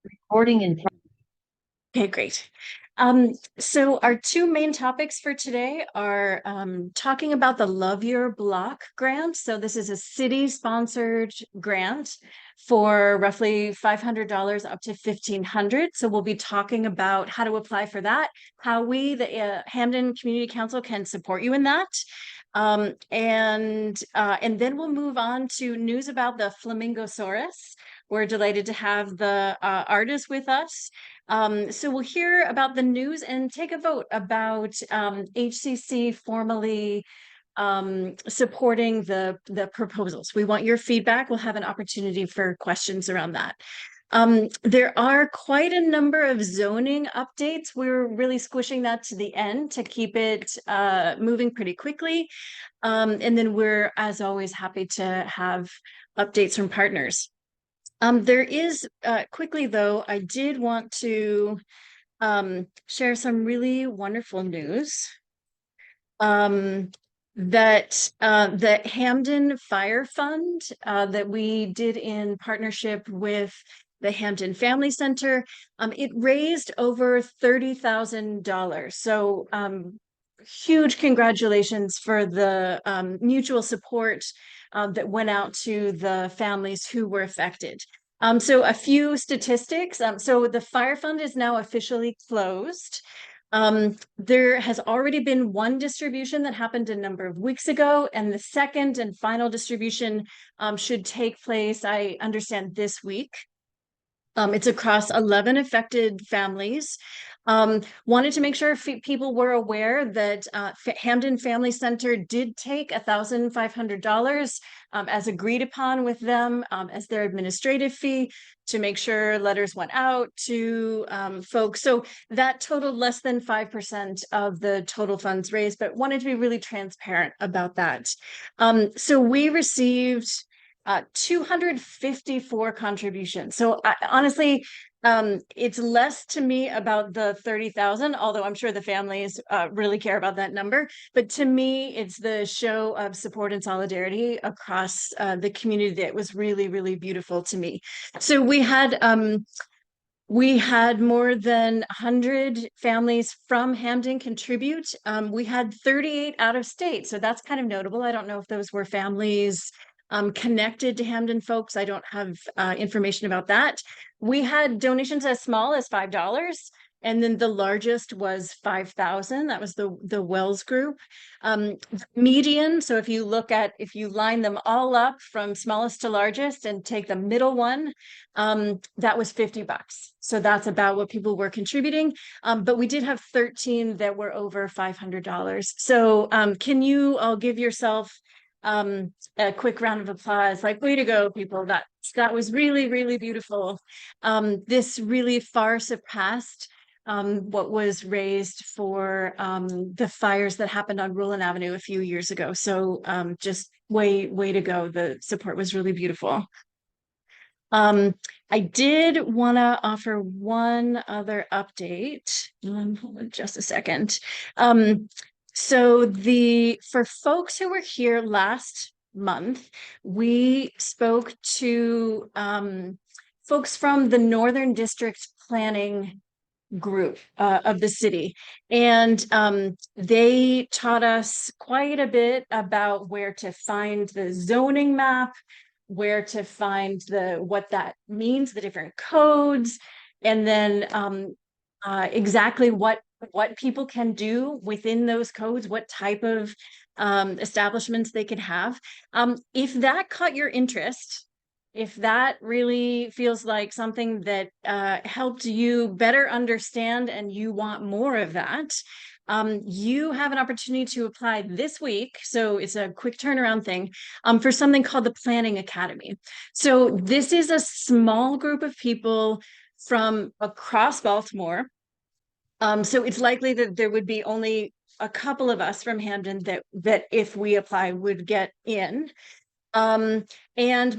Recording in Okay, great. So our two main topics for today are talking about the Love Your Block grant. So this is a city-sponsored grant for roughly $500 up to $1,500. So we'll be talking about how to apply for that, how we, the Hampden Community Council, can support you in that. And then we'll move on to news about the Flamingosaurus. We're delighted to have the artist with us. So we'll hear about the news and take a vote about HCC formally supporting the proposals. We want your feedback. We'll have an opportunity for questions around that. There are quite a number of zoning updates. We're really squishing that to the end to keep it moving pretty quickly. And then we're, as always, happy to have updates from partners. There is, quickly though, I did want to share some really wonderful news. That the Hampden Fire Fund that we did in partnership with the Hampden Family Center, it raised over $30,000. So huge congratulations for the mutual support that went out to the families who were affected. So a few statistics. So the fire fund is now officially closed. There has already been one distribution that happened a number of weeks ago, and the second and final distribution should take place, I understand, this week. It's across 11 affected families. Wanted to make sure people were aware that Hampden Family Center did take $1,500 as agreed upon with them as their administrative fee to make sure letters went out to folks. So that totaled less than 5% of the total funds raised, but wanted to be really transparent about that. So we received 254 contributions. So honestly, it's less to me about the 30,000, although I'm sure the families really care about that number. But to me, it's the show of support and solidarity across the community that was really, really beautiful to me. So we had more than 100 families from Hampden contribute. We had 38 out of state, so that's kind of notable. I don't know if those were families connected to Hampden folks. I don't have information about that. We had donations as small as $5, and then the largest was 5,000. That was the Wells group. Median, so if you line them all up from smallest to largest and take the middle one, that was $50. So that's about what people were contributing. But we did have 13 that were over $500. So can you all give yourself a quick round of applause, like, way to go, people. That was really, really beautiful. This really far surpassed what was raised for the fires that happened on Roland Avenue a few years ago. So just way to go. The support was really beautiful. I did want to offer one other update. Hold on just a second. So for folks who were here last month, we spoke to folks from the Northern District Planning group of the city, and they taught us quite a bit about where to find the zoning map, where to find what that means, the different codes, and then exactly what people can do within those codes, what type of establishments they could have. If that caught your interest, if that really feels like something that helped you better understand and you want more of that, you have an opportunity to apply this week. So it's a quick turnaround thing for something called the Planning Academy. So this is a small group of people from across Baltimore. So it's likely that there would be only a couple of us from Hampden that if we apply would get in. And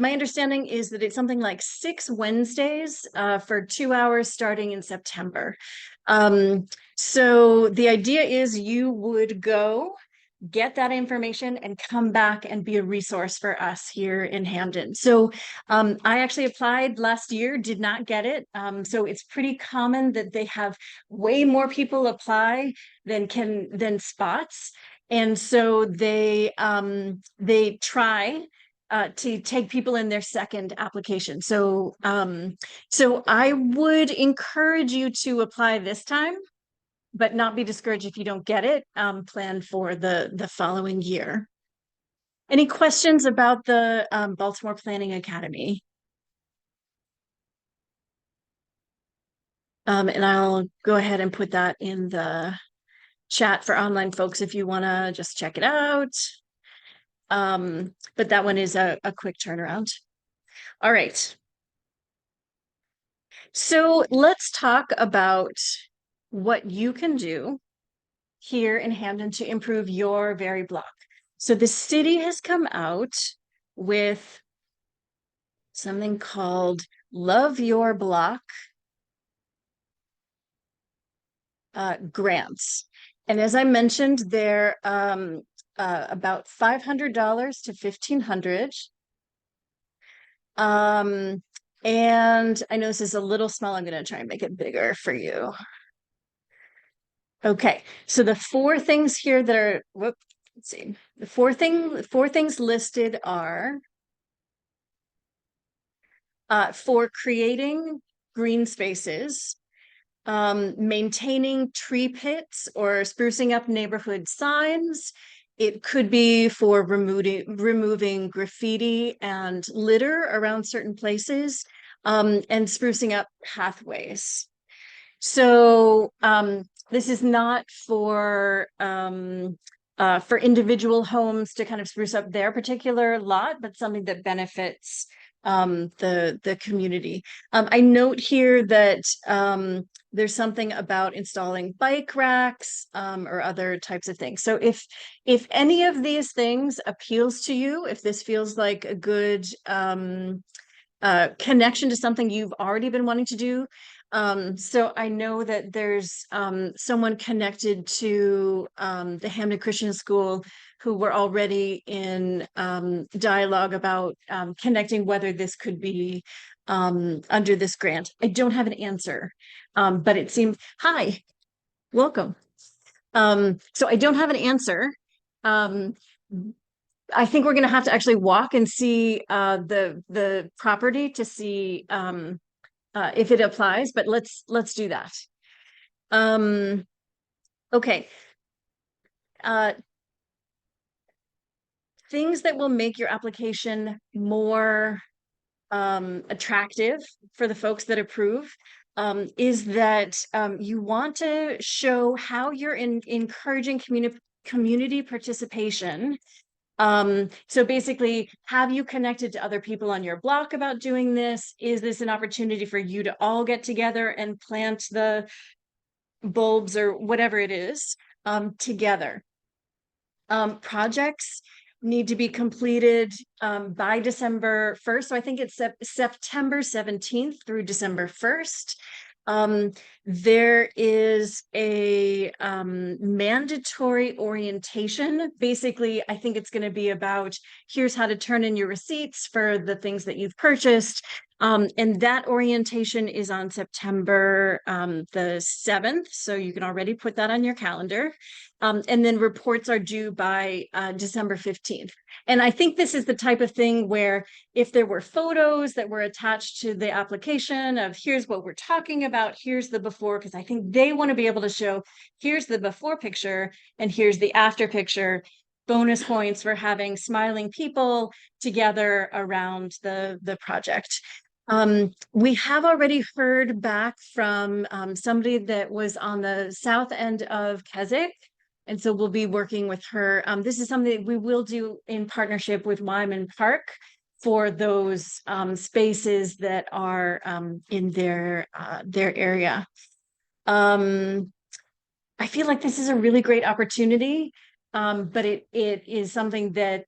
my understanding is that it's something like 6 Wednesdays for 2 hours starting in September. So the idea is you would go, get that information and come back and be a resource for us here in Hampden. So I actually applied last year, did not get it. So it's pretty common that they have way more people apply than spots. And so they try to take people in their second application. So so I would encourage you to apply this time, but not be discouraged if you don't get it. Plan for the following year. Any questions about the Baltimore Planning Academy? And I'll go ahead and put that in the chat for online folks if you want to just check it out. But that one is a quick turnaround. All right. So let's talk about what you can do here in Hampden to improve your very block. So the city has come out with something called Love Your Block grants. And as I mentioned, they're about $500 to $1,500. And I know this is a little small. I'm going to try and make it bigger for you. Okay, so the four things here that are, let's see, the four things listed are for creating green spaces, maintaining tree pits or sprucing up neighborhood signs. It could be for removing graffiti and litter around certain places, and sprucing up pathways. So this is not for individual homes to kind of spruce up their particular lot, but something that benefits the community. I note here that there's something about installing bike racks or other types of things. So if any of these things appeals to you, if this feels like a good connection to something you've already been wanting to do. So I know that there's someone connected to the Hampden Christian School who were already in dialogue about connecting whether this could be under this grant. I don't have an answer, but it seemed, hi, welcome. So I don't have an answer. I think we're going to have to actually walk and see the property to see if it applies, but let's do that. Okay. Things that will make your application more attractive for the folks that approve is that you want to show how you're encouraging community participation. So basically, have you connected to other people on your block about doing this? Is this an opportunity for you to all get together and plant the bulbs or whatever it is together? Projects need to be completed by December 1st. So I think it's September 17th through December 1st. There is a mandatory orientation. Basically, I think it's going to be about here's how to turn in your receipts for the things that you've purchased. And that orientation is on September the 7th. So you can already put that on your calendar. And then reports are due by December 15th. And I think this is the type of thing where if there were photos that were attached to the application of here's what we're talking about, here's the before, because I think they want to be able to show here's the before picture and here's the after picture. Bonus points for having smiling people together around the project. We have already heard back from somebody that was on the south end of Keswick. And so we'll be working with her. This is something that we will do in partnership with Wyman Park for those spaces that are in their area. I feel like this is a really great opportunity, but it is something that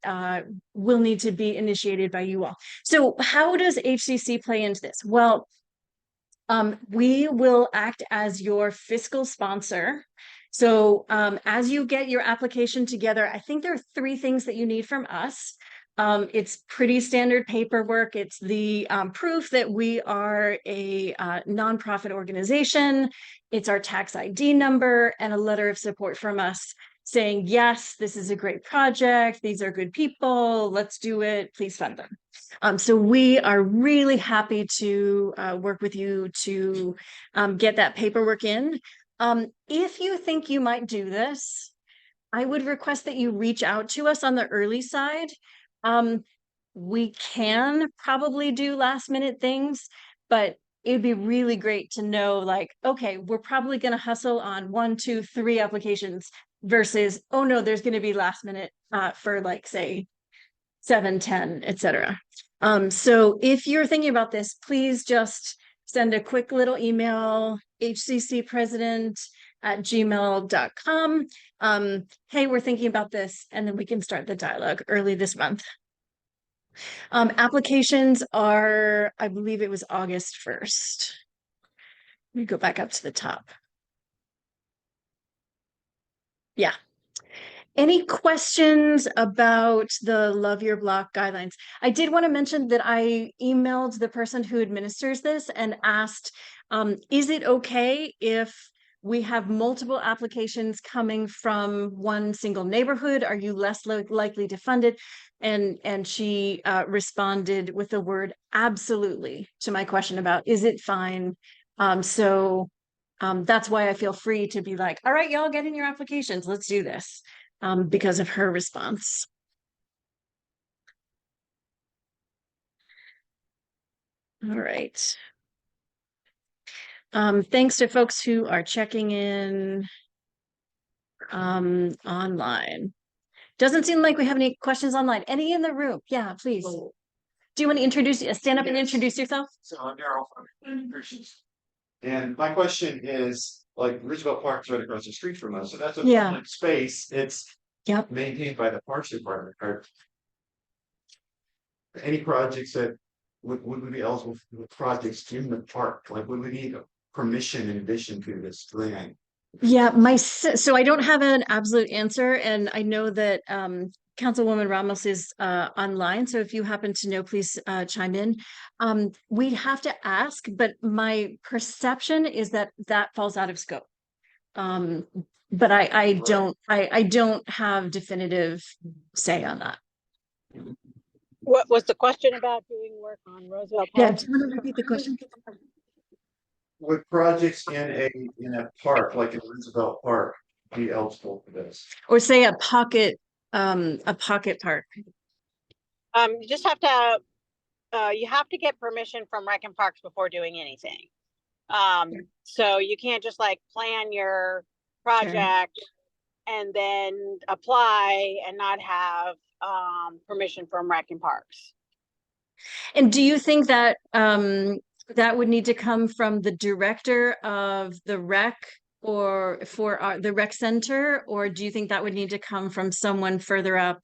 will need to be initiated by you all. So how does HCC play into this? Well, we will act as your fiscal sponsor. So as you get your application together, I think there are three things that you need from us. It's pretty standard paperwork. It's the proof that we are a nonprofit organization. It's our tax ID number and a letter of support from us saying, yes, this is a great project. These are good people. Let's do it. Please fund them. So we are really happy to work with you to get that paperwork in. If you think you might do this, I would request that you reach out to us on the early side. We can probably do last minute things, but it'd be really great to know, like, okay, we're probably going to hustle on 1, 2, 3 applications versus, oh no, there's going to be last minute for like, say, 7, 10, etc. So if you're thinking about this, please just send a quick little email, hccpresident@gmail.com. Hey, we're thinking about this, and then we can start the dialogue early this month. Applications are, I believe it was August 1st. Let me go back up to the top. Yeah. Any questions about the Love Your Block guidelines? I did want to mention that I emailed the person who administers this and asked, is it okay if we have multiple applications coming from one single neighborhood? Are you less likely to fund it? And she responded with the word absolutely to my question about, is it fine? So that's why I feel free to be like, all right, y'all get in your applications. Let's do this. Because of her response. All right. Thanks to folks who are checking in online. Doesn't seem like we have any questions online. Any in the room? Yeah, please. Do you want to stand up and introduce yourself? So I'm Daryl from and my question is, like, Roosevelt Park's right across the street from us, so that's a public space. It's maintained by the Parks Department. Are any projects that would we be eligible for projects in the park? Like, would we need permission in addition to this grant? Yeah, so I don't have an absolute answer, and I know that Councilwoman Ramos is online. So if you happen to know, please chime in. We'd have to ask, but my perception is that that falls out of scope. But I don't have definitive say on that. What was the question about doing work on Roosevelt Park? Yeah, do you want to repeat the question? Would projects in a park like in Roosevelt Park be eligible for this? Or say a pocket park. You just have to get permission from Rec and Parks before doing anything. So you can't just like plan your project and then apply and not have permission from Rec and Parks. And do you think that that would need to come from the director of the rec or for the rec center, or do you think that would need to come from someone further up?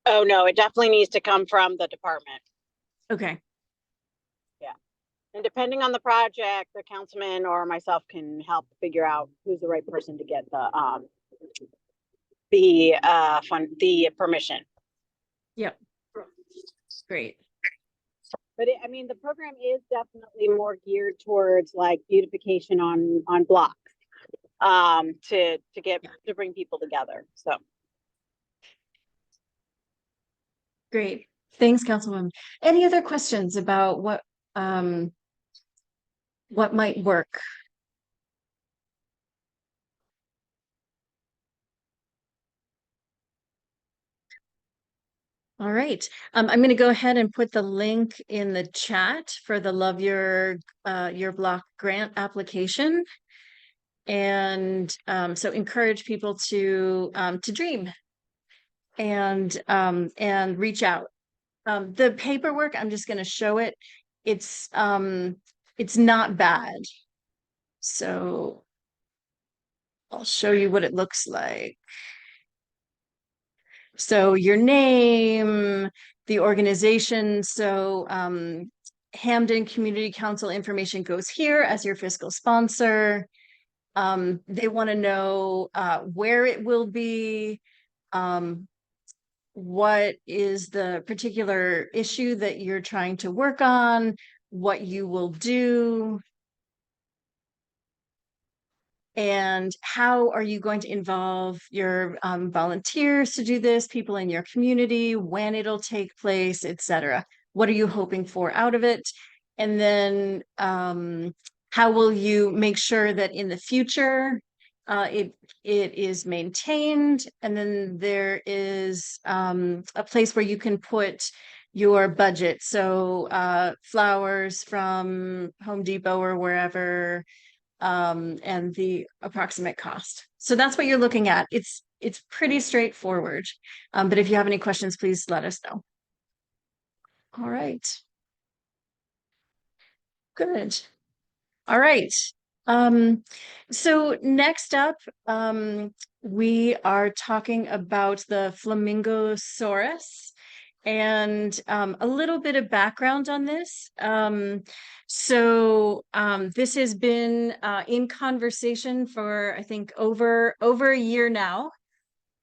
Oh no, it definitely needs to come from the department. Okay. Yeah. And depending on the project, the councilman or myself can help figure out who's the right person to get the permission. Yep. Great. But I mean, the program is definitely more geared towards like beautification on blocks, to bring people together. So. Great. Thanks, Councilwoman. Any other questions about what might work? All right. I'm going to go ahead and put the link in the chat for the Love Your Block grant application. And so encourage people to dream and reach out. The paperwork, I'm just going to show it. It's not bad. So I'll show you what it looks like. So your name, the organization. So Hampden Community Council information goes here as your fiscal sponsor. They want to know where it will be, what is the particular issue that you're trying to work on, what you will do, and how are you going to involve your volunteers to do this, people in your community, when it'll take place, etc. What are you hoping for out of it? And then how will you make sure that in the future it is maintained? And then there is a place where you can put your budget. So flowers from Home Depot or wherever, and the approximate cost. So that's what you're looking at. It's pretty straightforward. But if you have any questions, please let us know. All right. Good. All right. So next up, we are talking about the Flamingosaurus. And a little bit of background on this. This has been in conversation for, I think, over a year now.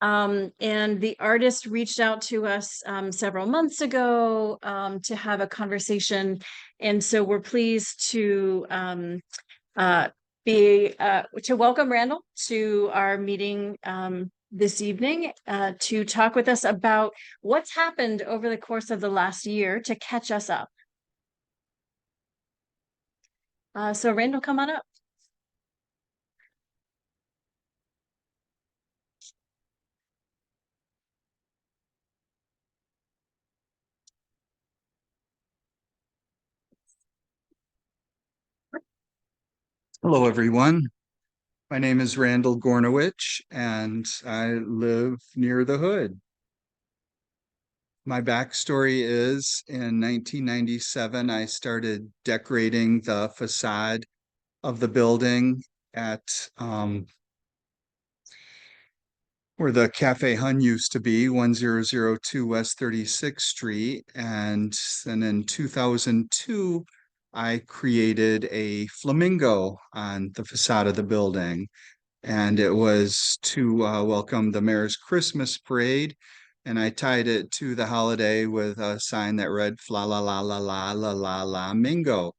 And the artist reached out to us several months ago to have a conversation. And so we're pleased to welcome Randall to our meeting this evening to talk with us about what's happened over the course of the last year to catch us up. So Randall, come on up. Hello, everyone. My name is Randall Gornowich, and I live near the Hood. My backstory is in 1997, I started decorating the facade of the building at where the Cafe Hun used to be, 1002 West 36th Street. And then in 2002, I created a flamingo on the facade of the building. And it was to welcome the mayor's Christmas parade. And I tied it to the holiday with a sign that read "Fla la la la la la la la mingo."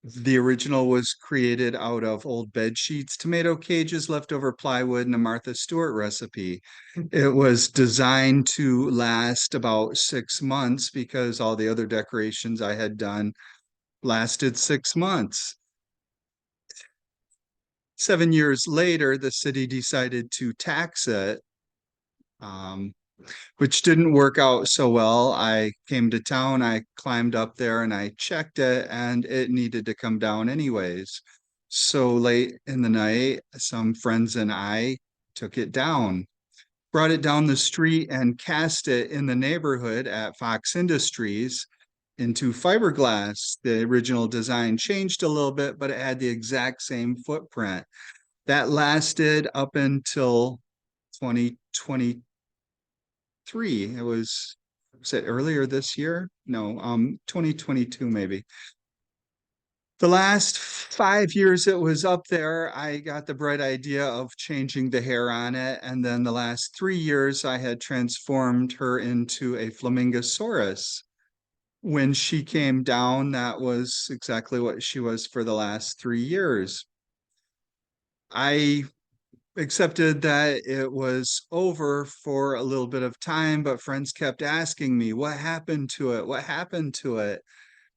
The original was created out of old bed sheets, tomato cages, leftover plywood, and a Martha Stewart recipe. It was designed to last about 6 months because all the other decorations I had done lasted 6 months. 7 years later, the city decided to tax it, which didn't work out so well. I came to town, I climbed up there and I checked it, and it needed to come down anyways. So late in the night, some friends and I took it down, brought it down the street and cast it in the neighborhood at Fox Industries into fiberglass. The original design changed a little bit, but it had the exact same footprint. That lasted up until 2023. It was it earlier this year? No, 2022 maybe. The last 5 years it was up there, I got the bright idea of changing the hair on it. And then the last 3 years, I had transformed her into a Flamingosaurus. When she came down, that was exactly what she was for the last 3 years. I accepted that it was over for a little bit of time, but friends kept asking me, what happened to it? What happened to it?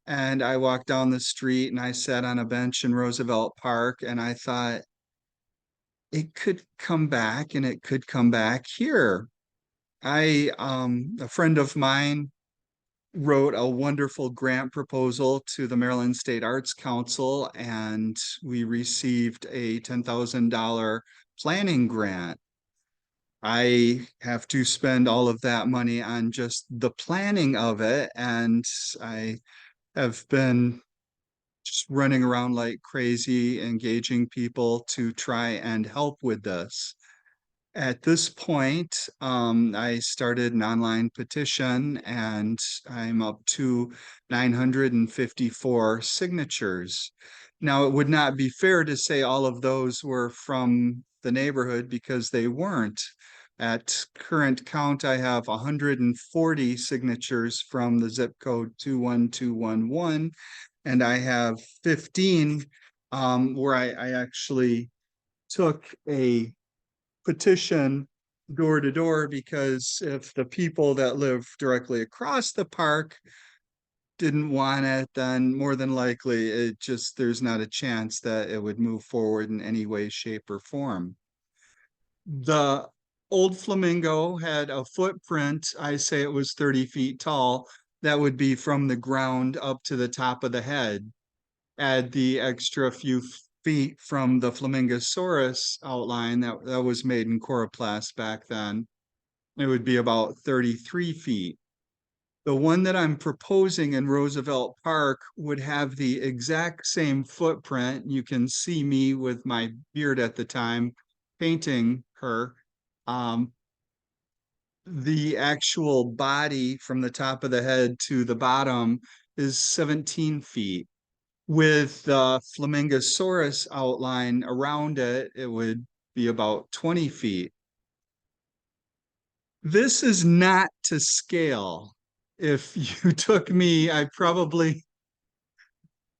And I walked down the street and I sat on a bench in Roosevelt Park and I thought, it could come back and it could come back here. A friend of mine wrote a wonderful grant proposal to the Maryland State Arts Council, and we received a $10,000 planning grant. I have to spend all of that money on just the planning of it, and I have been just running around like crazy, engaging people to try and help with this. At this point, I started an online petition and I'm up to 954 signatures. Now, it would not be fair to say all of those were from the neighborhood because they weren't. At current count, I have 140 signatures from the zip code 21211, and I have 15 where I actually took a petition door to door, because if the people that live directly across the park didn't want it, then more than likely there's not a chance that it would move forward in any way, shape, or form. The old flamingo had a footprint, I say it was 30 feet tall, that would be from the ground up to the top of the head. Add the extra few feet from the Flamingosaurus outline that was made in coroplast back then, it would be about 33 feet. The one that I'm proposing in Roosevelt Park would have the exact same footprint. You can see me with my beard at the time painting her. The actual body from the top of the head to the bottom is 17 feet. With the Flamingosaurus outline around it, it would be about 20 feet. This is not to scale. If you took me, I probably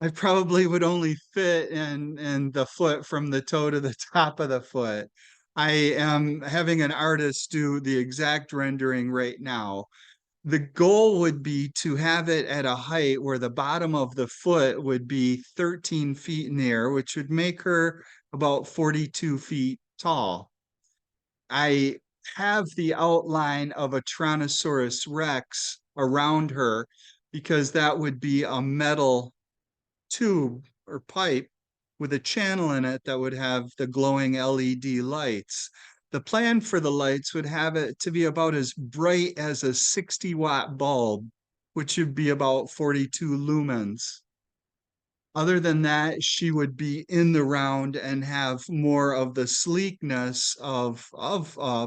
would only fit in the foot from the toe to the top of the foot. I am having an artist do the exact rendering right now. The goal would be to have it at a height where the bottom of the foot would be 13 feet in the air, which would make her about 42 feet tall. I have the outline of a Tyrannosaurus Rex around her because that would be a metal tube or pipe with a channel in it that would have the glowing LED lights. The plan for the lights would have it to be about as bright as a 60-watt bulb, which would be about 42 lumens. Other than that, she would be in the round and have more of the sleekness of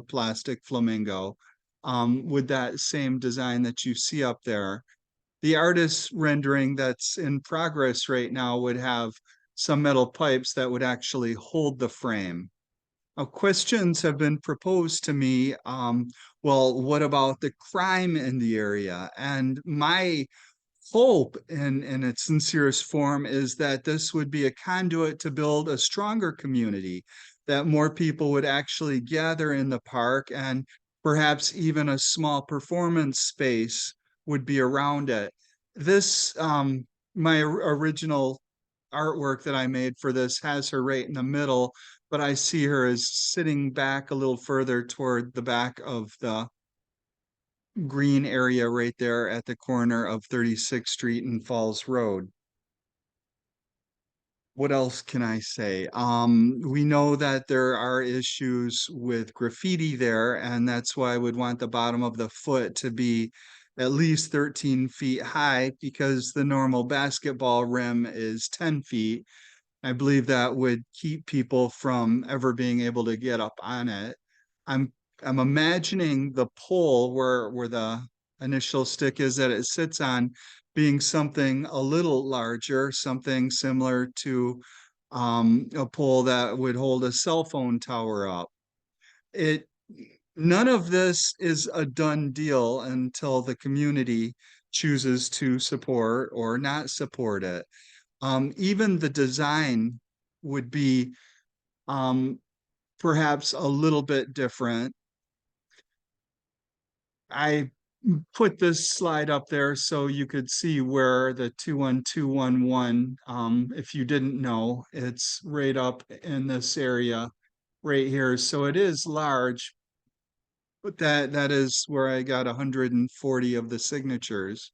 plastic flamingo, with that same design that you see up there. The artist's rendering that's in progress right now would have some metal pipes that would actually hold the frame. Now, questions have been proposed to me. Well, what about the crime in the area? And my hope in its sincerest form is that this would be a conduit to build a stronger community, that more people would actually gather in the park, and perhaps even a small performance space would be around it. This, my original artwork that I made for this has her right in the middle, but I see her as sitting back a little further toward the back of the green area right there at the corner of 36th Street and Falls Road. What else can I say? We know that there are issues with graffiti there, and that's why I would want the bottom of the foot to be at least 13 feet high, because the normal basketball rim is 10 feet. I believe that would keep people from ever being able to get up on it. I'm imagining the pole where the initial stick is that it sits on being something a little larger, something similar to a pole that would hold a cell phone tower up. None of this is a done deal until the community chooses to support or not support it. Even the design would be perhaps a little bit different. I put this slide up there so you could see where the 21211, if you didn't know, it's right up in this area right here. So it is large, but that is where I got 140 of the signatures.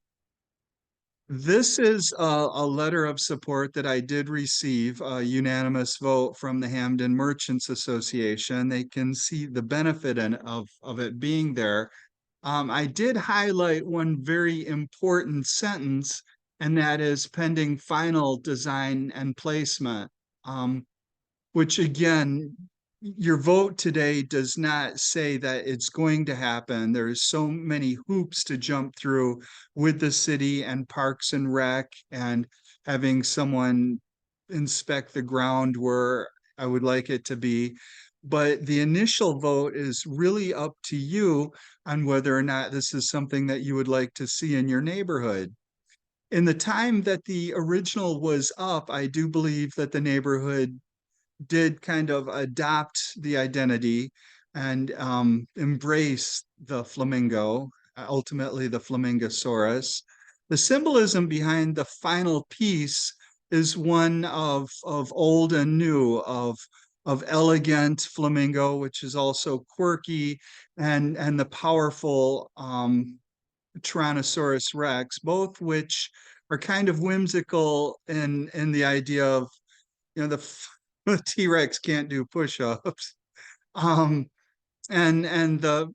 This is a letter of support that I did receive, a unanimous vote from the Hampden Merchants Association. They can see the benefit of it being there. I did highlight one very important sentence, and that is pending final design and placement, which again your vote today does not say that it's going to happen. There's so many hoops to jump through with the city and Parks and Rec, and having someone inspect the ground where I would like it to be. But the initial vote is really up to you on whether or not this is something that you would like to see in your neighborhood. In the time that the original was up, I do believe that the neighborhood did kind of adopt the identity and embrace the flamingo, ultimately the Flamingosaurus. The symbolism behind the final piece is one of old and new, of elegant flamingo, which is also quirky, and the powerful Tyrannosaurus Rex, both which are kind of whimsical in the idea of, you know, the T-Rex can't do push-ups. Um, and the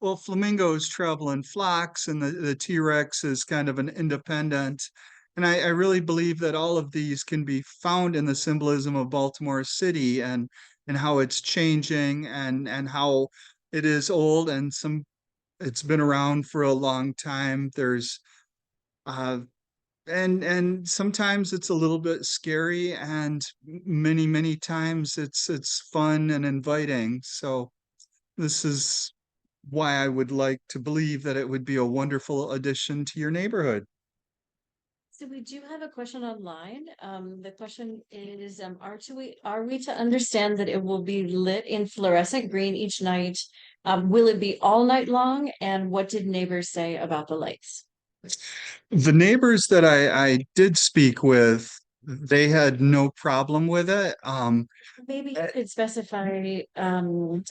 well, flamingos travel in flocks, and the T-Rex is kind of an independent. And I really believe that all of these can be found in the symbolism of Baltimore City, and how it's changing, and how it is old, and it's been around for a long time. There's uh and sometimes it's a little bit scary, and many times it's fun and inviting. So this is why I would like to believe that it would be a wonderful addition to your neighborhood. So we do have a question online. The question is, are we to understand that it will be lit in fluorescent green each night? Will it be all night long? And what did neighbors say about the lights? The neighbors that I did speak with, they had no problem with it. Maybe you could specify when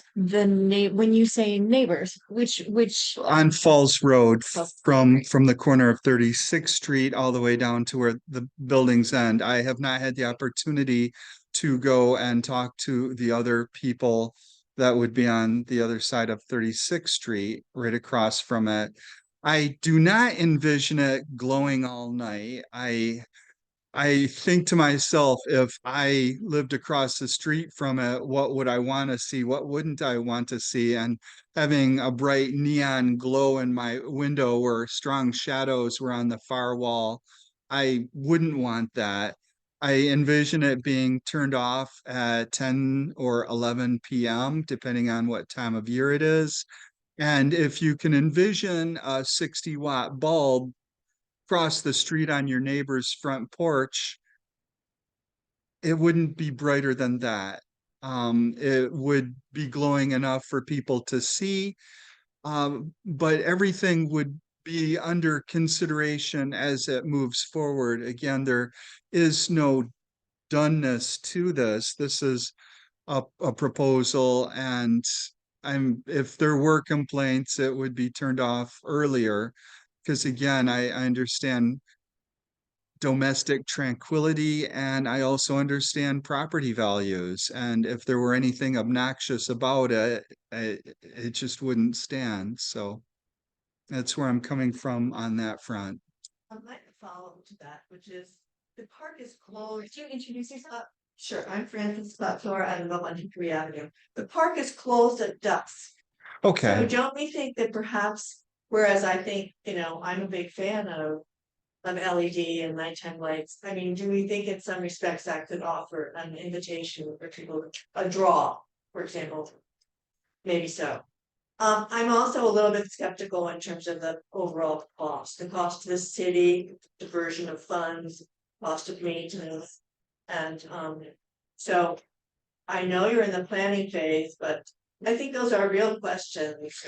you say neighbors, which On Falls Road, Falls- from the corner of 36th Street all the way down to where the buildings end. I have not had the opportunity to go and talk to the other people that would be on the other side of 36th Street, right across from it. I do not envision it glowing all night. I think to myself, if I lived across the street from it, what would I want to see? What wouldn't I want to see? And having a bright neon glow in my window where strong shadows were on the far wall, I wouldn't want that. I envision it being turned off at 10 or 11 p.m., depending on what time of year it is. And if you can envision a 60-watt bulb across the street on your neighbor's front porch, it wouldn't be brighter than that. It would be glowing enough for people to see, but everything would be under consideration as it moves forward. Again, there is no doneness to this. This is a proposal, and if there were complaints, it would be turned off earlier. Because again, I understand domestic tranquility, and I also understand property values. And if there were anything obnoxious about it, it just wouldn't stand. So that's where I'm coming from on that front. I'd like to follow up to that, which is the park is closed. Could you introduce yourself? Sure, I'm Frances Butler. I live on Hickory Avenue. The park is closed at dusk. So Okay. don't we think that perhaps, whereas I think, I'm a big fan of LED and nighttime lights. I mean, do we think in some respects that could offer an invitation for people, a draw, for example? Maybe so. I'm also a little bit skeptical in terms of the overall cost, the cost to the city, diversion of funds, cost of maintenance. And so I know you're in the planning phase, but I think those are real questions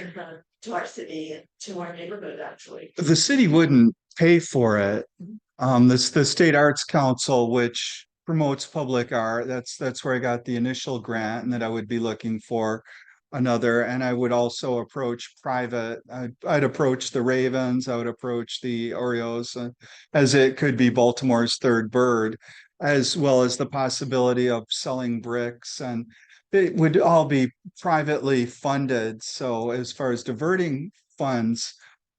to our city and to our neighborhood, actually. The city wouldn't pay for it. The State Arts Council, which promotes public art, that's where I got the initial grant, and that I would be looking for another. And I would also approach private. I'd approach the Ravens. I would approach the Orioles, as it could be Baltimore's third bird, as well as the possibility of selling bricks, and it would all be privately funded. So as far as diverting funds,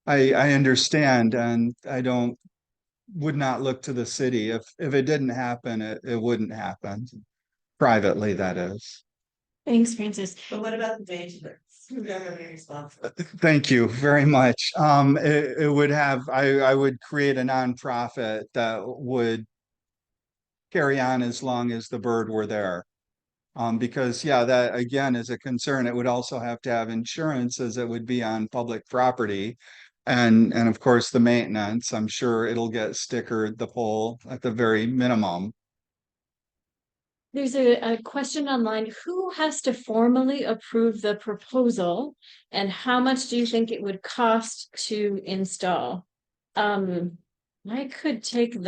I understand, and would not look to the city. If it didn't happen, it wouldn't happen. Privately, that is. Thanks, Francis. But what about the maintenance? Who's gonna be responsible? Thank you very much. It would have, I would create a nonprofit that would carry on as long as the bird were there. Because yeah, that again is a concern. It would also have to have insurance as it would be on public property. And of course the maintenance, I'm sure it'll get stickered, the pole at the very minimum. There's a question online. Who has to formally approve the proposal? And how much do you think it would cost to install? I could take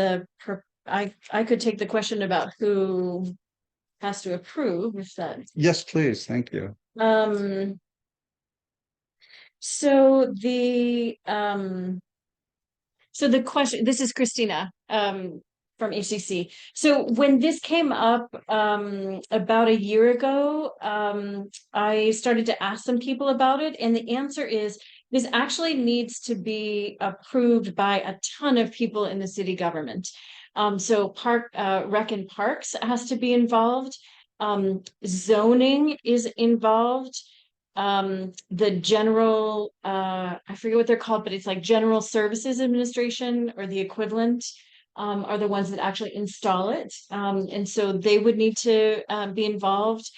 I could take the question about who has to approve if that. Yes, please. Thank you. So the question, this is Christina, from HCC. So when this came up, about a year ago, I started to ask some people about it, and the answer is this actually needs to be approved by a ton of people in the city government. So Rec and Parks has to be involved. Zoning is involved. The general, I forget what they're called, but it's like General Services Administration or the equivalent, are the ones that actually install it. And so they would need to be involved.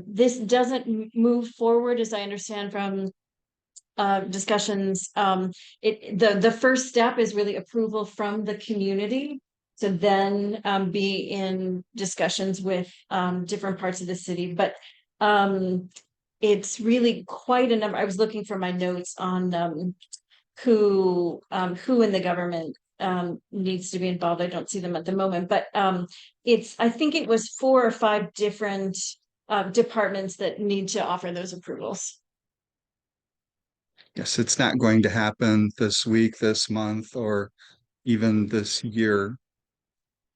This doesn't move forward, as I understand from discussions. The first step is really approval from the community to then be in discussions with different parts of the city. But it's really quite a number. I was looking for my notes on who in the government needs to be involved. I don't see them at the moment, but I think it was 4 or 5 different departments that need to offer those approvals. Yes, it's not going to happen this week, this month, or even this year.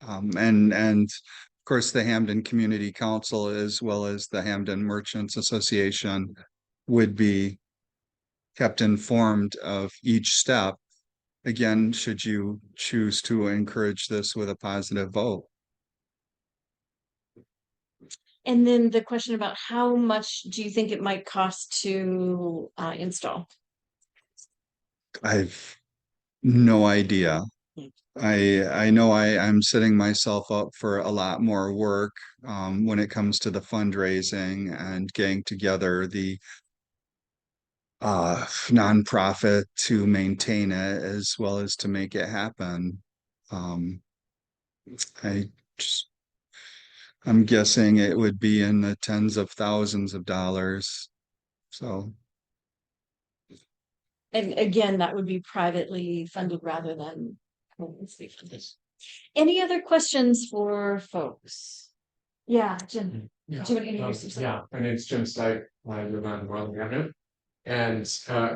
And of course, the Hampden Community Council, as well as the Hampden Merchants Association, would be kept informed of each step. Again, should you choose to encourage this with a positive vote. And then the question about how much do you think it might cost to install? I've no idea. I know I'm setting myself up for a lot more work when it comes to the fundraising and getting together the nonprofit to maintain it as well as to make it happen. I just, I'm guessing it would be in the tens of thousands of dollars. So. And again, that would be privately funded rather than publicly funded. Any other questions for folks? Yeah, Jim. Yeah, Do you want to introduce yourself? yeah, my name's Jim Stipe. I live on Royal Avenue. And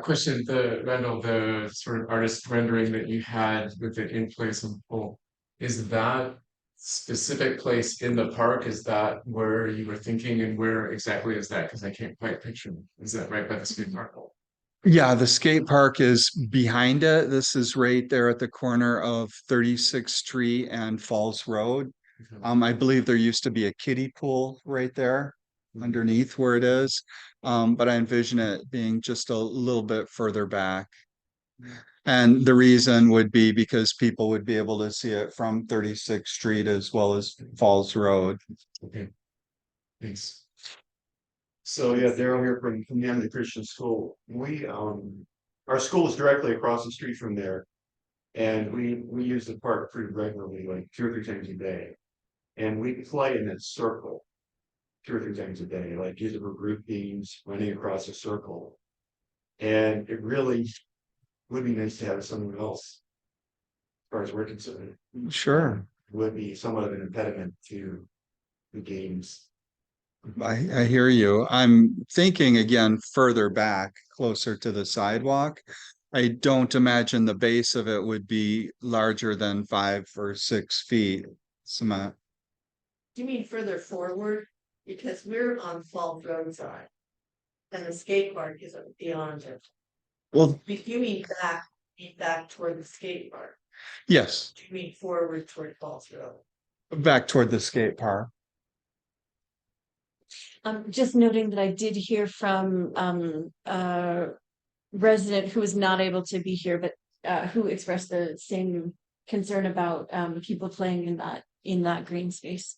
question, Randall, the sort of artist rendering that you had with the in place on the pole, is that specific place in the park? Is that where you were thinking, and where exactly is that? Because I can't quite picture. Is that right by the skate park? Yeah, the skate park is behind it. This is right there at the corner of 36th Street and Falls Road. I believe there used to be a kiddie pool right there underneath where it is. But I envision it being just a little bit further back. And the reason would be because people would be able to see it from 36th Street as well as Falls Road. Okay, thanks. So yeah, Daryl here from the Hampden Christian School. Our school is directly across the street from there. And we use the park pretty regularly, like 2 or 3 times a day. And we play in that circle 2 or 3 times a day, like using for group games, running across a circle. And it really would be nice to have someone else, as far as we're concerned. Sure. Would be somewhat of an impediment to the games. I hear you. I'm thinking again further back, closer to the sidewalk. I don't imagine the base of it would be larger than 5 or 6 feet. Cement. Do you mean further forward? Because we're on Falls Road side. And the skate park is beyond it. Well, If you mean back toward the skate park, yes, do you mean forward toward Falls Road? back toward the skate park. Just noting that I did hear from a resident who was not able to be here, but who expressed the same concern about people playing in that green space.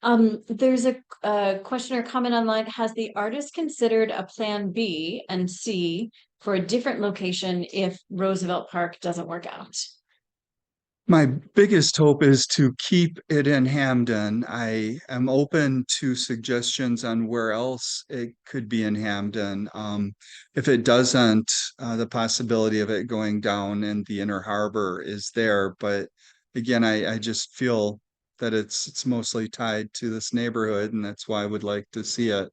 There's a question or comment online. Has the artist considered a plan B and C for a different location if Roosevelt Park doesn't work out? My biggest hope is to keep it in Hampden. I am open to suggestions on where else it could be in Hampden. If it doesn't, the possibility of it going down in the Inner Harbor is there. But again, I just feel that it's mostly tied to this neighborhood, and that's why I would like to see it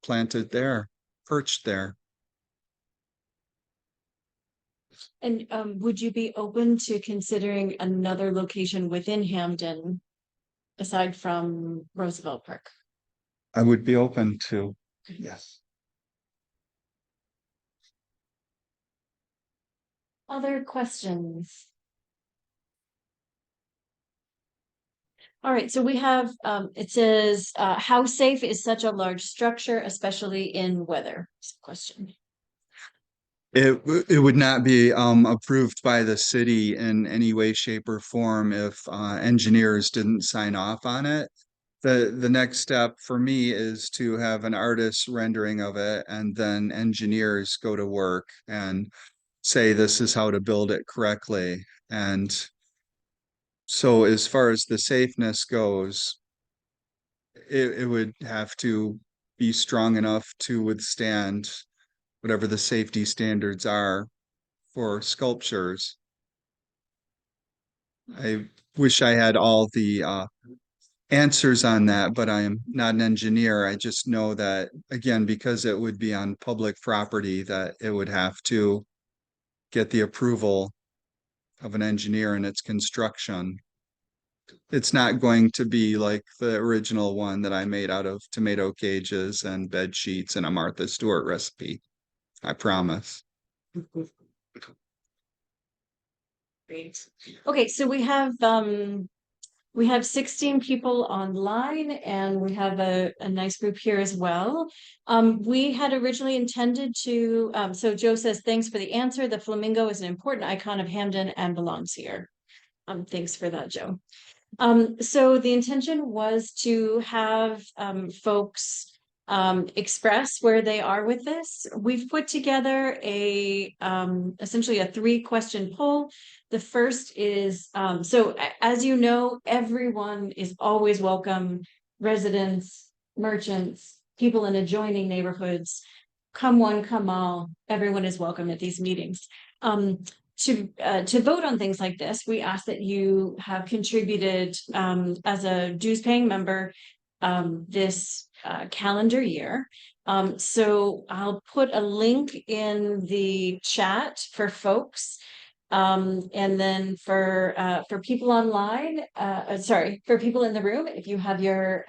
planted there, perched there. And would you be open to considering another location within Hampden aside from Roosevelt Park? I would be open to, yes. Other questions? All right, so we have, it says, how safe is such a large structure, especially in weather? Question. It would not be approved by the city in any way, shape, or form if engineers didn't sign off on it. The next step for me is to have an artist rendering of it, and then engineers go to work and say this is how to build it correctly. And so as far as the safeness goes, it would have to be strong enough to withstand whatever the safety standards are for sculptures. I wish I had all the answers on that, but I am not an engineer. I just know that, again, because it would be on public property, that it would have to get the approval of an engineer in its construction. It's not going to be like the original one that I made out of tomato cages and bed sheets and a Martha Stewart recipe. I promise. Great. Okay, so we have 16 people online and we have a nice group here as well. We had originally intended to, so Joe says, thanks for the answer. The flamingo is an important icon of Hampden and belongs here. Thanks for that, Joe. So the intention was to have folks express where they are with this. We've put together a essentially a 3-question poll. The first is, so as you know, everyone is always welcome, residents, merchants, people in adjoining neighborhoods, come one, come all, everyone is welcome at these meetings. To vote on things like this, we ask that you have contributed as a dues paying member this calendar year. So I'll put a link in the chat for folks. And then for people online, for people in the room, if you have your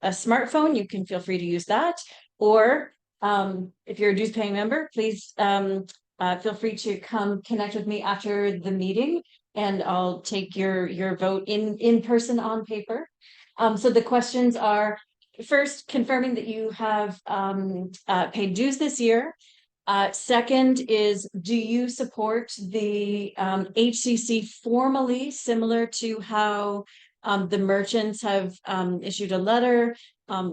a smartphone, you can feel free to use that. Or if you're a dues paying member, please feel free to come connect with me after the meeting and I'll take your vote in person on paper. So the questions are, first, confirming that you have paid dues this year. Second is, do you support the HCC formally, similar to how the merchants have issued a letter?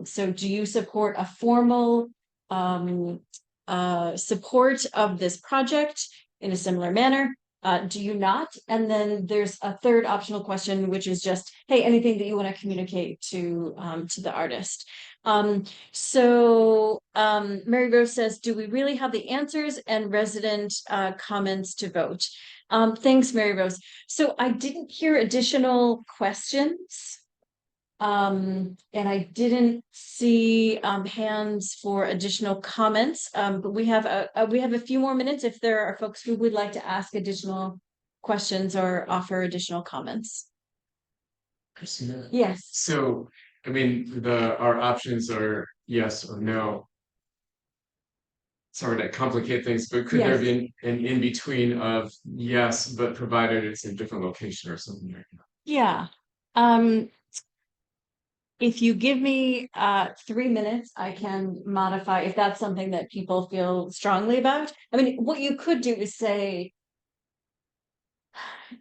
So do you support a formal support of this project in a similar manner? Do you not? And then there's a third optional question, which is just, hey, anything that you want to communicate to the artist. Mary Rose says, do we really have the answers and resident comments to vote? Thanks, Mary Rose. So I didn't hear additional questions. And I didn't see hands for additional comments, but we have a few more minutes if there are folks who would like to ask additional questions or offer additional comments. Christina? Yes. So, I mean, our options are yes or no. Sorry to complicate things, but could there be an in-between of yes, but provided it's in a different location or something like that? Yeah. if you give me 3 minutes, I can modify if that's something that people feel strongly about. I mean, what you could do is say,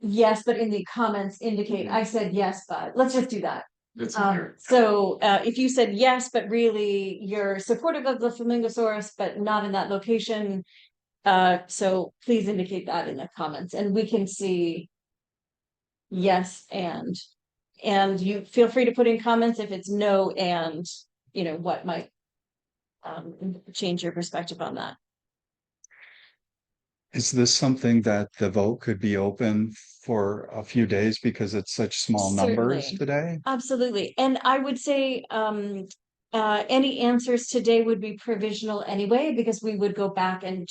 yes, but in the comments indicate I said yes, but let's just do that. That's So if you said yes, but really you're supportive of the Flamingosaurus, but not in that location, so please indicate that in the comments and we can see yes and you feel free to put in comments if it's no and what might change your perspective on that. Is this something that the vote could be open for a few days because it's such small numbers Certainly. today? Absolutely. And I would say any answers today would be provisional anyway, because we would go back and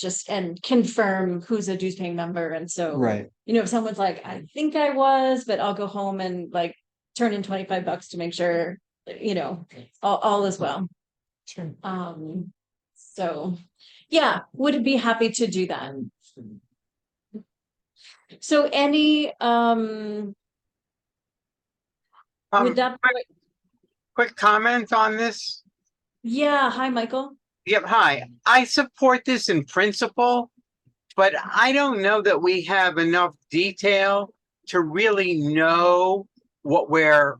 confirm who's a dues paying member. And so, Right. if someone's like, I think I was, but I'll go home and like turn in $25 to make sure, all is well. Sure. So yeah, would be happy to do that. So any would that Quick comment on this? yeah, hi Michael. Yep, hi. I support this in principle, but I don't know that we have enough detail to really know what we're,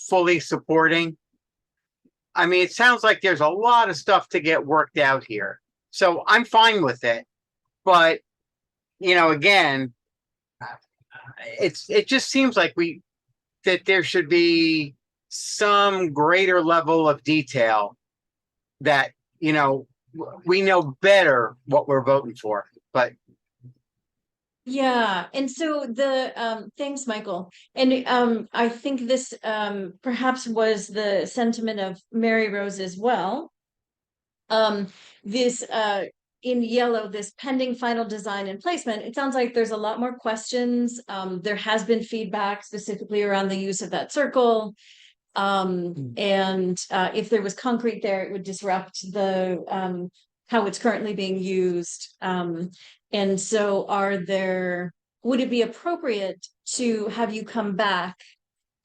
fully supporting. I mean, it sounds like there's a lot of stuff to get worked out here. So I'm fine with it. But, again, it just seems like that there should be some greater level of detail that, we know better what we're voting for. But Yeah, and so the thanks, Michael. And I think this perhaps was the sentiment of Mary Rose as well. This in yellow, this pending final design and placement, it sounds like there's a lot more questions. There has been feedback specifically around the use of that circle. And if there was concrete there, it would disrupt the how it's currently being used. And so would it be appropriate to have you come back?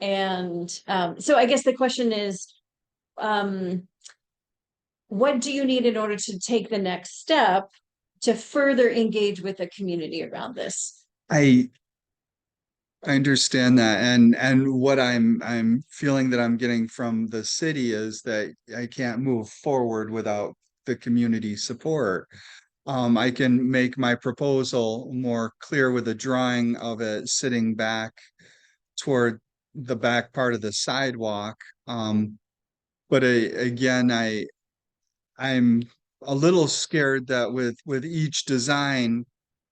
And so I guess the question is, what do you need in order to take the next step to further engage with the community around this? I understand that, and what I'm feeling that I'm getting from the city is that I can't move forward without the community support. I can make my proposal more clear with a drawing of it sitting back toward the back part of the sidewalk. But again, I'm a little scared that with each design,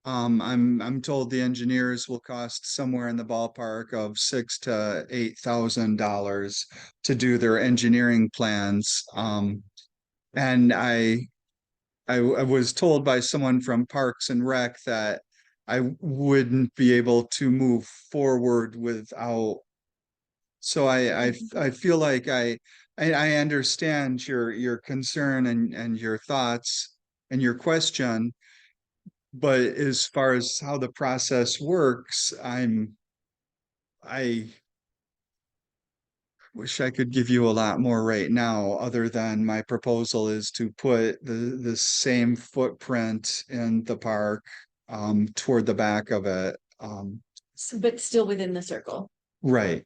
I'm told the engineers will cost somewhere in the ballpark of $6,000 to $8,000 to do their engineering plans. And I was told by someone from Parks and Rec that I wouldn't be able to move forward without. So I feel like I understand your concern and your thoughts and your question, but as far as how the process works, I wish I could give you a lot more right now, other than my proposal is to put the same footprint in the park toward the back of it. But still within the circle. Right.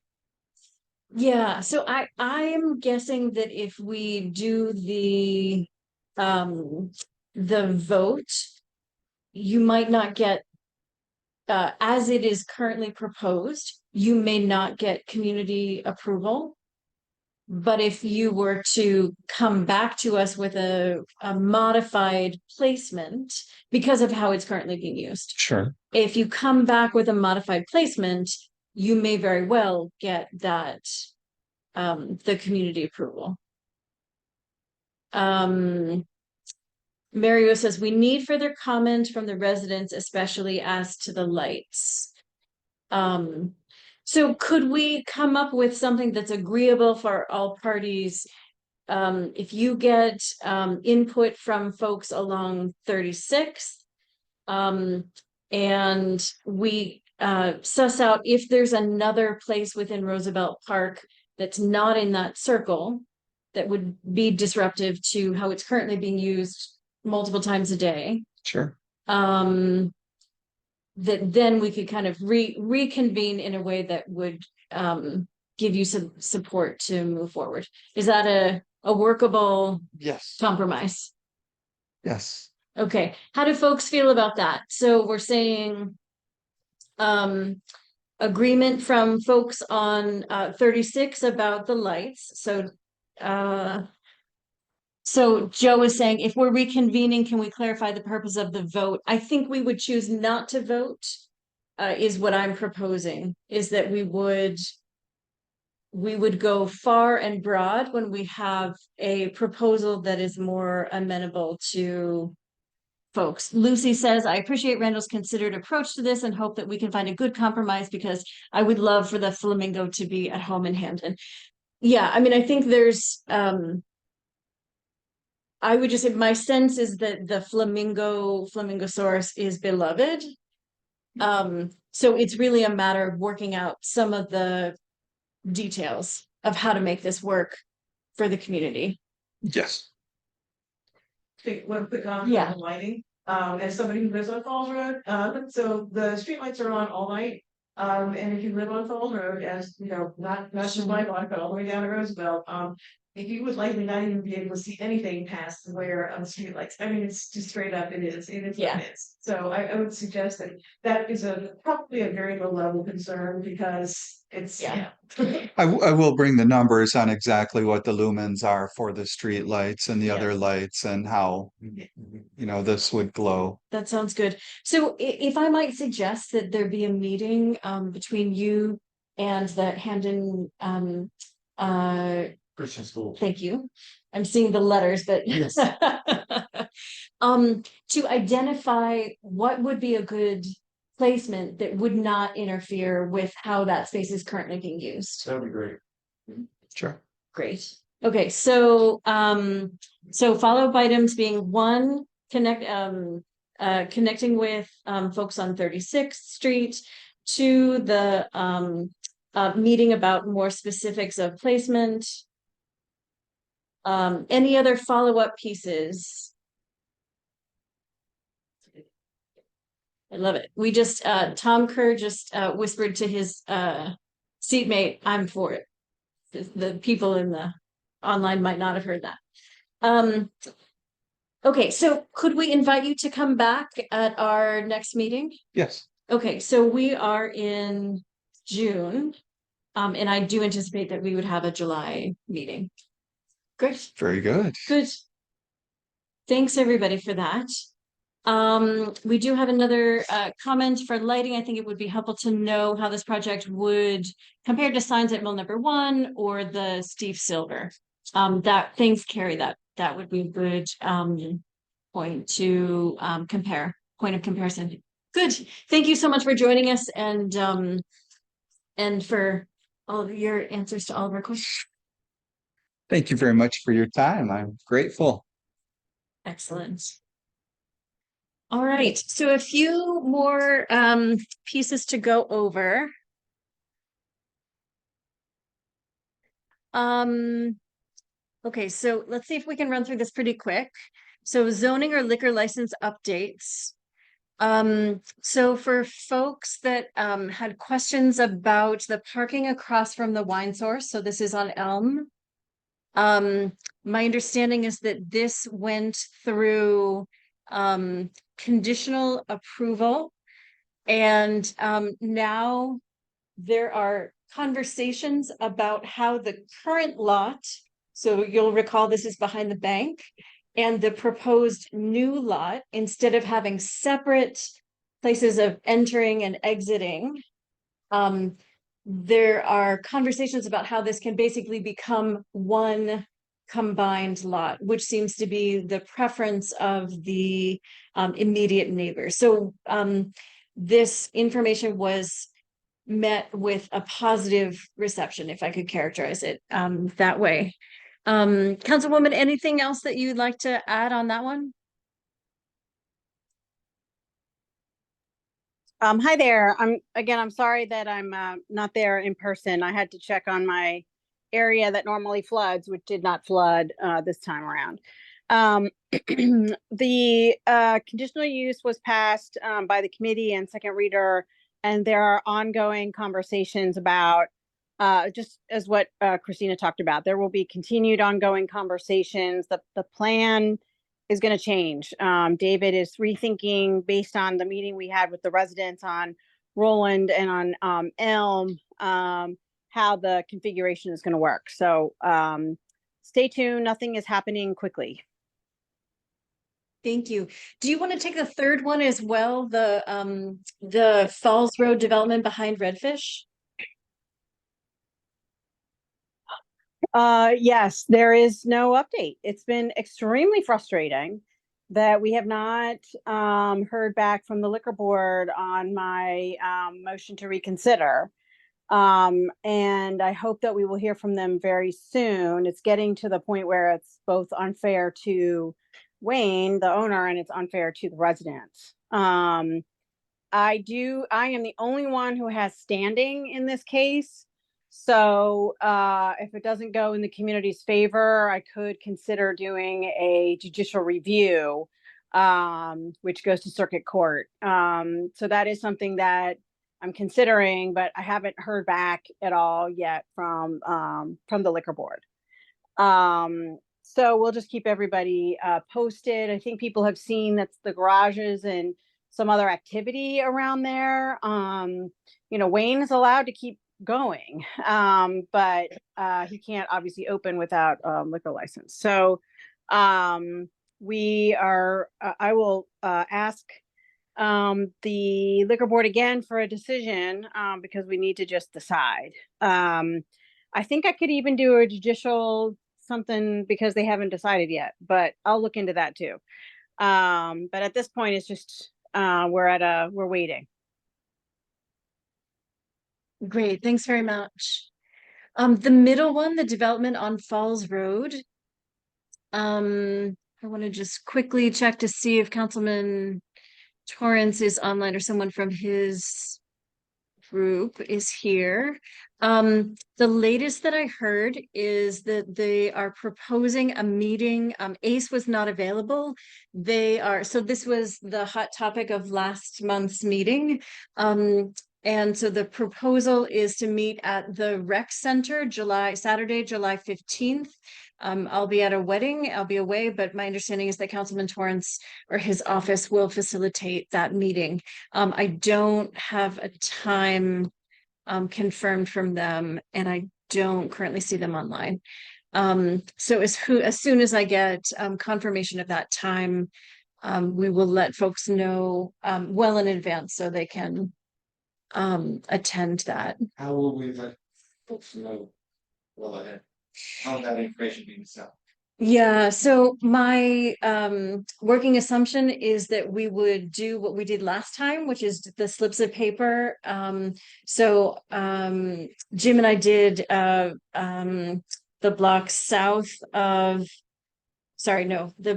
Yeah, so I'm guessing that if we do the vote, you might not get as it is currently proposed, you may not get community approval. But if you were to come back to us with a modified placement because of how it's currently being used. Sure. If you come back with a modified placement, you may very well get that the community approval. Mario says we need further comment from the residents, especially as to the lights. So could we come up with something that's agreeable for all parties? If you get input from folks along 36th, and we suss out if there's another place within Roosevelt Park that's not in that circle that would be disruptive to how it's currently being used multiple times a day. Sure. That then we could kind of reconvene in a way that would give you some support to move forward. Is that a workable Yes. compromise? Yes. Okay, how do folks feel about that? So we're saying agreement from folks on 36 about the lights. So Joe is saying, if we're reconvening, can we clarify the purpose of the vote? I think we would choose not to vote, is what I'm proposing, is that we would go far and broad when we have a proposal that is more amenable to folks. Lucy says, I appreciate Randall's considered approach to this and hope that we can find a good compromise because I would love for the Flamingo to be at home in Hampden. Yeah, I mean, I think there's I would just say my sense is that the Flamingosaurus is beloved. So it's really a matter of working out some of the details of how to make this work for the community. Yes. Take one quick comment Yeah. on the lighting. As somebody who lives on Falls Road, so the streetlights are on all night. And if you live on Falls Road, as you know, not just my block, but all the way down to Roosevelt, if you would likely not even be able to see anything past the glare on the streetlights. I mean, it's just straight up, it is what it is. So I would suggest that that is probably a very low level concern because it's, Yeah. I will bring the numbers on exactly what the lumens are for the street lights and the other Yes. lights and how, you know, this would glow. That sounds good. So if I might suggest that there be a meeting between you and the Hampden Christian school. thank you. I'm seeing the letters, but Yes. to identify what would be a good placement that would not interfere with how that space is currently being used. That'd be great. Sure. Great. Okay, so follow-up items being one, connecting with folks on 36th Street, two, the meeting about more specifics of placement. Any other follow-up pieces? I love it. We just Tom Kerr just whispered to his seatmate, I'm for it. The people in the online might not have heard that. Okay, so could we invite you to come back at our next meeting? Yes. Okay, so we are in June, and I do anticipate that we would have a July meeting. Great, Very good. good. Thanks, everybody, for that. We do have another comment for lighting. I think it would be helpful to know how this project would compare to signs at Mill Number 1 or the Steve Silver. That things carry that would be a good point to point of comparison. Good. Thank you so much for joining us and for all of your answers to all of our questions. Thank you very much for your time. I'm grateful. Excellent. All right, so a few more pieces to go over. Okay, so let's see if we can run through this pretty quick. So zoning or liquor license updates. So for folks that had questions about the parking across from the wine source, so this is on Elm. My understanding is that this went through conditional approval, and now there are conversations about how the current lot, so you'll recall this is behind the bank, and the proposed new lot, instead of having separate places of entering and exiting, there are conversations about how this can basically become one combined lot, which seems to be the preference of the immediate neighbors. So this information was met with a positive reception, if I could characterize it that way. Councilwoman, anything else that you'd like to add on that one? Hi there. I'm sorry that I'm not there in person. I had to check on my area that normally floods, which did not flood this time around. The conditional use was passed by the committee and second reader, and there are ongoing conversations about just as what Christina talked about. There will be continued ongoing conversations. The plan is going to change. David is rethinking based on the meeting we had with the residents on Roland and on Elm, how the configuration is going to work. So stay tuned. Nothing is happening quickly. Thank you. Do you want to take the third one as well? The Falls Road development behind Redfish? Yes, there is no update. It's been extremely frustrating that we have not heard back from the liquor board on my motion to reconsider. And I hope that we will hear from them very soon. It's getting to the point where it's both unfair to Wayne, the owner, and it's unfair to the residents. I am the only one who has standing in this case. So if it doesn't go in the community's favor, I could consider doing a judicial review, which goes to circuit court. So that is something that I'm considering, but I haven't heard back at all yet from the liquor board. So we'll just keep everybody posted. I think people have seen that's the garages and some other activity around there. Wayne is allowed to keep going, but he can't obviously open without liquor license. So I will ask the liquor board again for a decision because we need to just decide. I think I could even do a judicial something because they haven't decided yet, but I'll look into that too. But at this point, it's just we're waiting. Great, thanks very much. The middle one, the development on Falls Road. I want to just quickly check to see if Councilman Torrance is online or someone from his group is here. The latest that I heard is that they are proposing a meeting. ACE was not available. So this was the hot topic of last month's meeting. And so the proposal is to meet at the rec center Saturday, July 15th. I'll be at a wedding, I'll be away, but my understanding is that Councilman Torrance or his office will facilitate that meeting. I don't have a time confirmed from them, and I don't currently see them online. So as soon as I get confirmation of that time, we will let folks know well in advance so they can attend that. How will we let folks know well ahead? How that information being sent? Yeah, so my working assumption is that we would do what we did last time, which is the slips of paper. So Jim and I did the blocks the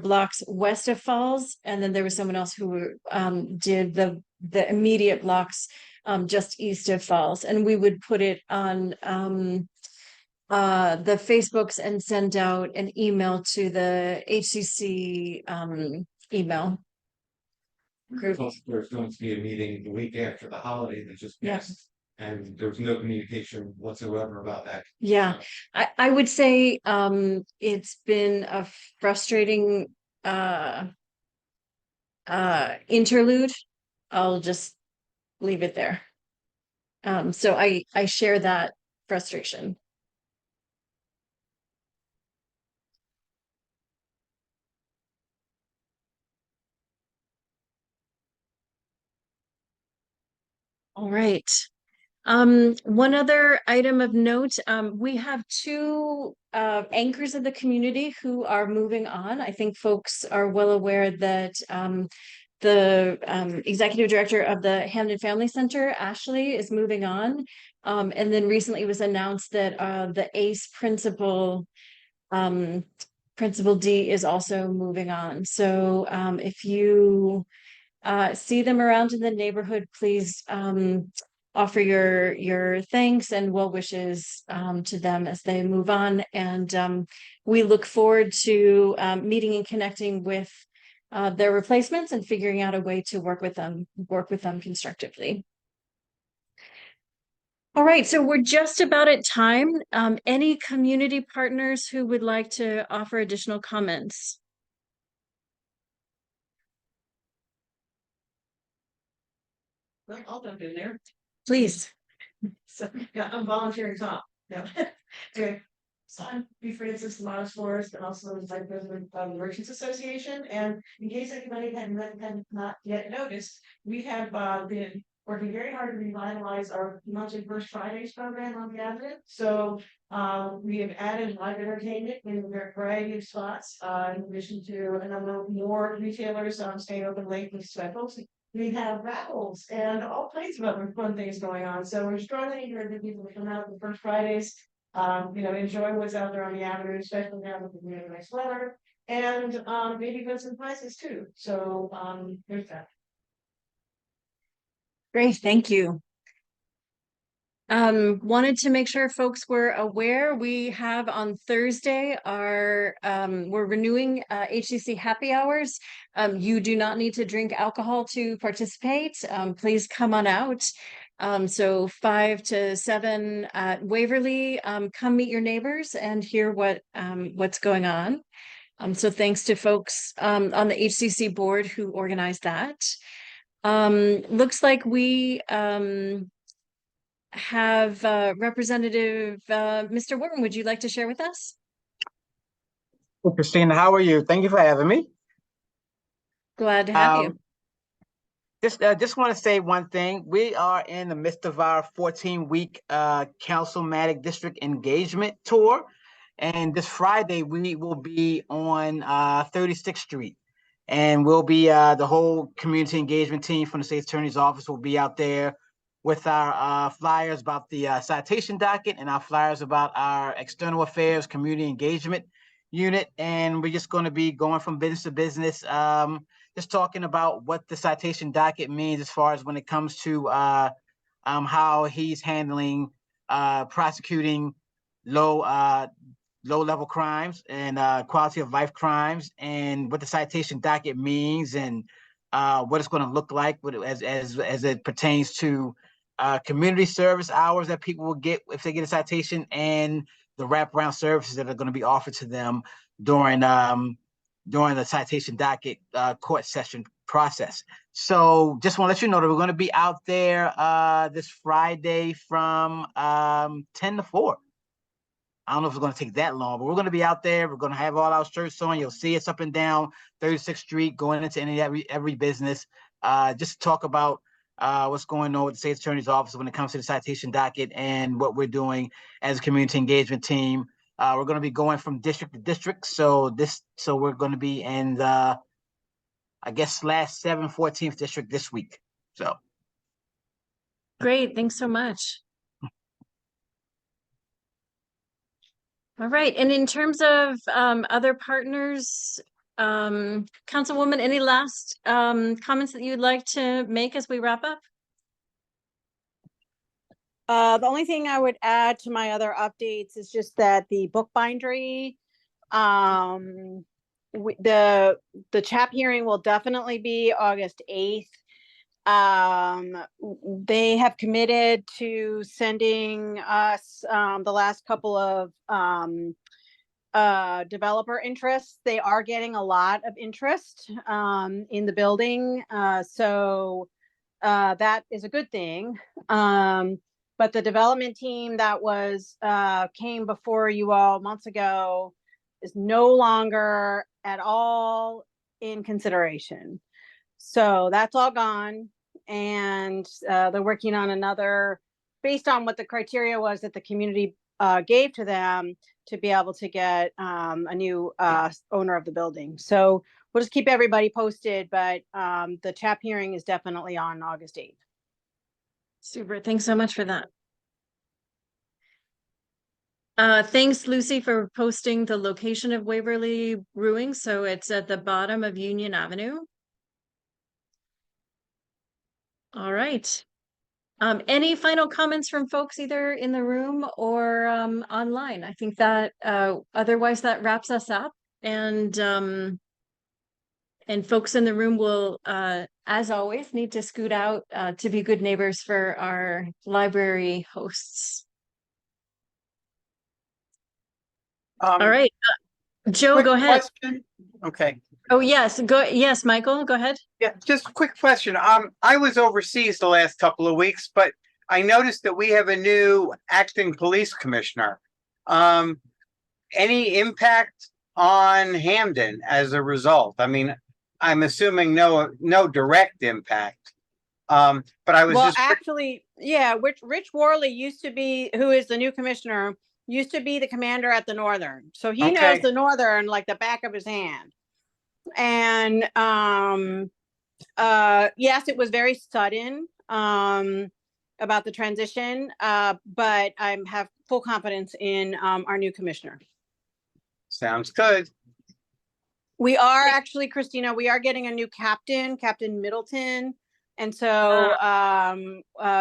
blocks west of Falls, and then there was someone else who did the immediate blocks just east of Falls, and we would put it on the Facebooks and send out an email to the HCC email group. There's going to be a meeting the week after the holiday that just passed, and there was no communication whatsoever about that. Yeah, I would say it's been a frustrating interlude. I'll just leave it there. So I share that frustration. All right. One other item of note, we have two anchors of the community who are moving on. I think folks are well aware that the executive director of the Hampden Family Center, Ashley, is moving on. And then recently it was announced that the ACE principal, Principal D, is also moving on. So if you see them around in the neighborhood, please offer your thanks and well wishes to them as they move on. And we look forward to meeting and connecting with their replacements and figuring out a way to work with them constructively. All right, so we're just about at time. Any community partners who would like to offer additional comments? Well, I'll jump in there. Please. So, yeah, I'm volunteering top. Yeah. Okay. So I'm B. Francis Montesforest, and also the Vice President of the Merchants Association. And in case anybody had not yet noticed, we have been working very hard to revitalize our monthly First Fridays program on the Avenue. So we have added live entertainment in a variety of spots, in addition to a number of more retailers staying open late with specials. We have raffles and all kinds of other fun things going on. So we're strongly encouraging people to come out on the First Fridays, enjoy what's out there on the avenue, especially now with the really nice weather, and maybe win some prizes too. So there's that. Great, thank you. Wanted to make sure folks were aware we have on Thursday we're renewing HCC happy hours. You do not need to drink alcohol to participate. Please come on out. So 5 to 7 at Waverly. Come meet your neighbors and hear what's going on. So thanks to folks on the HCC board who organized that. Looks like we have Representative Mr. Wharton. Would you like to share with us? Hey, Christina, how are you? Thank you for having me. Glad to have you. Just want to say one thing. We are in the midst of our 14-week Councilmatic District Engagement Tour. And this Friday, we will be on 36th Street. And we'll be, the whole community engagement team from the State Attorney's Office will be out there with our flyers about the citation docket and our flyers about our external affairs community engagement unit. And we're just going to be going from business to business, just talking about what the citation docket means as far as when it comes to how he's handling prosecuting low-level crimes and quality of life crimes, and what the citation docket means, and what it's going to look like as it pertains to community service hours that people will get if they get a citation, and the wraparound services that are going to be offered to them during the citation docket court session process. So just want to let you know that we're going to be out there this Friday from 10 to 4. I don't know if it's going to take that long, but we're going to be out there. We're going to have all our shirts on. You'll see us up and down 36th Street, going into every business, just to talk about what's going on with the State Attorney's Office when it comes to the citation docket and what we're doing as a community engagement team. We're going to be going from district to district. So we're going to be in the, I guess, /7 14th district this week. So. Great, thanks so much. All right, and in terms of other partners, Councilwoman, any last comments that you'd like to make as we wrap up? The only thing I would add to my other updates is just that the bookbindery, the chap hearing will definitely be August 8th. They have committed to sending us the last couple of developer interests. They are getting a lot of interest in the building, so that is a good thing. But the development team that was came before you all months ago is no longer at all in consideration. So that's all gone, and they're working on another, based on what the criteria was that the community gave to them, to be able to get a new owner of the building. So we'll just keep everybody posted, but the chap hearing is definitely on August 8th. Super, thanks so much for that. Thanks, Lucy, for posting the location of Waverly Brewing. So it's at the bottom of Union Avenue. All right. Any final comments from folks either in the room or online? I think that otherwise that wraps us up, and folks in the room will as always need to scoot out to be good neighbors for our library hosts. All right, Joe, Quick go ahead. question. Okay. Oh, yes, yes, Michael, go ahead. Yeah, just a quick question. I was overseas the last couple of weeks, but I noticed that we have a new acting police commissioner. Any impact on Hampden as a result? I mean, I'm assuming no direct impact. But I was Well, just actually, yeah, Rich Worley used to be, who is the new commissioner, used to be the commander at the Northern. So he knows Okay. the Northern like the back of his hand. And yes, it was very sudden about the transition, but I have full confidence in our new commissioner. Sounds good. We are actually, Christina, we are getting a new captain, Captain Middleton. And so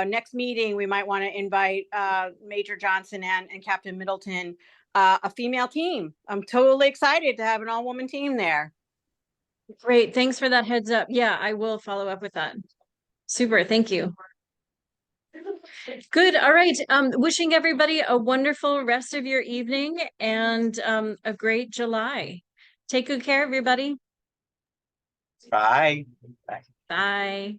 next meeting, we might want to invite Major Johnson and Captain Middleton, a female team. I'm totally excited to have an all-woman team there. Great, thanks for that heads up. Yeah, I will follow up with that. Super, thank you. Good, all right. Wishing everybody a wonderful rest of your evening and a great July. Take good care, everybody. Bye. Bye.